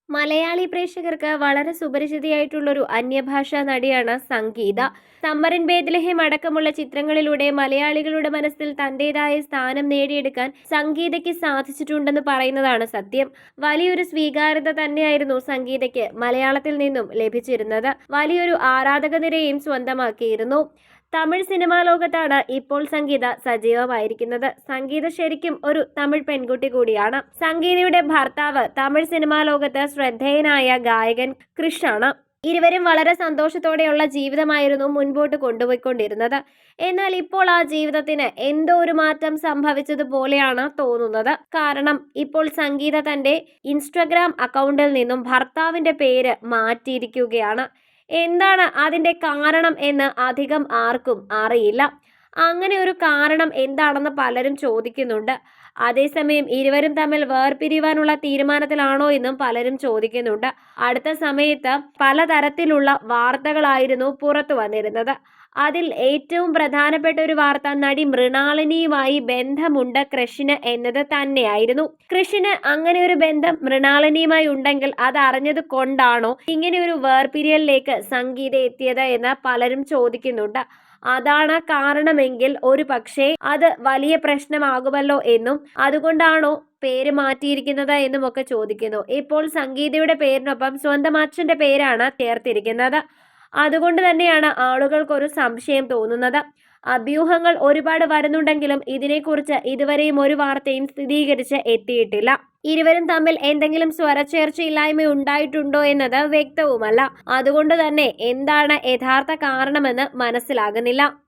മലയാളി പ്രേക്ഷകർക്ക് വളരെ സുപരിചിതയായിട്ടുള്ളൊരു അന്യഭാഷാ നടിയാണ് സംഗീത. സമ്മറിൻ ബേത്ലഹേം അടക്കമുള്ള ചിത്രങ്ങളിലൂടെ മലയാളികളുടെ മനസ്സിൽ തന്റേതായ സ്ഥാനം നേടിയെടുക്കാൻ സംഗീതയ്ക്ക് സാധിച്ചിട്ടുണ്ടെന്ന് പറയുന്നതാണ് സത്യം. വലിയൊരു സ്വീകാര്യത തന്നെയായിരുന്നു സംഗീതയ്ക്ക് മലയാളത്തിൽ നിന്നും ലഭിച്ചിരുന്നത്. വലിയൊരു ആരാധക നിരയും സ്വന്തമാക്കിയിരുന്നു. തമിഴ് സിനിമാ ലോകത്താണ് ഇപ്പോൾ സംഗീത സജീവമായിരിക്കുന്നത്. സംഗീത ശരിക്കും ഒരു തമിഴ് പെൺകുട്ടി കൂടിയാണ്. സംഗീതയുടെ ഭർത്താവ് തമിഴ് സിനിമാ ലോകത്ത് ശ്രദ്ധേയനായ ഗായകൻ ക്രിഷാണ്. ഇരുവരും വളരെ സന്തോഷത്തോടെയുള്ള ജീവിതമായിരുന്നു മുൻപോട്ട് കൊണ്ടുപോയിക്കൊണ്ടിരുന്നത്. എന്നാൽ ഇപ്പോൾ ആ ജീവിതത്തിന് എന്തോ ഒരു മാറ്റം സംഭവിച്ചതുപോലെയാണ് തോന്നുന്നത്. കാരണം ഇപ്പോൾ സംഗീത തന്റെ ഇൻസ്റ്റഗ്രാം അക്കൗണ്ടിൽ നിന്നും ഭർത്താവിന്റെ പേര് മാറ്റിയിരിക്കുകയാണ്. എന്താണ് അതിന്റെ കാരണം എന്ന് അധികം ആർക്കും അറിയില്ല. അങ്ങനെ ഒരു കാരണം എന്താണെന്ന് പലരും ചോദിക്കുന്നുണ്ട്. അതേസമയം ഇരുവരും തമ്മിൽ വേർപിരിയുവാനുള്ള തീരുമാനത്തിലാണോ എന്നും പലരും ചോദിക്കുന്നുണ്ട്. അടുത്ത സമയത്ത് പലതരത്തിലുള്ള വാർത്തകളായിരുന്നു പുറത്തു വന്നിരുന്നത്. അതിൽ ഏറ്റവും പ്രധാനപ്പെട്ട ഒരു വാർത്ത നടി മൃണാളിനിയുമായി ബന്ധമുണ്ട് ക്രിഷിന് എന്നത് തന്നെയായിരുന്നു. ക്രിഷിന് അങ്ങനെ ഒരു ബന്ധം മൃണാളിനിയുമായി ഉണ്ടെങ്കിൽ അത് അറിഞ്ഞത് കൊണ്ടാണോ ഇങ്ങനെ ഒരു വേർപിരിയലിലേക്ക് സംഗീത എത്തിയത് എന്ന് പലരും ചോദിക്കുന്നുണ്ട്. അതാണ് കാരണമെങ്കിൽ ഒരു പക്ഷേ അത് വലിയ പ്രശ്നമാകുമല്ലോ എന്നും അതുകൊണ്ടാണോ പേര് മാറ്റിയിരിക്കുന്നത് എന്നും ഒക്കെ ചോദിക്കുന്നു. ഇപ്പോൾ സംഗീതയുടെ പേരിനൊപ്പം സ്വന്തം അച്ഛന്റെ പേരാണ് ചേർത്തിരിക്കുന്നത്. അതുകൊണ്ട് തന്നെയാണ് ആളുകൾക്കൊരു സംശയം തോന്നുന്നത്. അഭ്യൂഹങ്ങൾ ഒരുപാട് വരുന്നുണ്ടെങ്കിലും ഇതിനെക്കുറിച്ച് ഇതുവരെയും ഒരു വാർത്തയും സ്ഥിരീകരിച്ച് എത്തിയിട്ടില്ല. ഇരുവരും തമ്മിൽ എന്തെങ്കിലും സ്വരച്ചേർച്ചയില്ലായ്മ ഉണ്ടായിട്ടുണ്ടോ എന്നത് വ്യക്തവുമല്ല. അതുകൊണ്ട് തന്നെ എന്താണ് യഥാർത്ഥ കാരണമെന്ന് മനസ്സിലാകുന്നില്ല.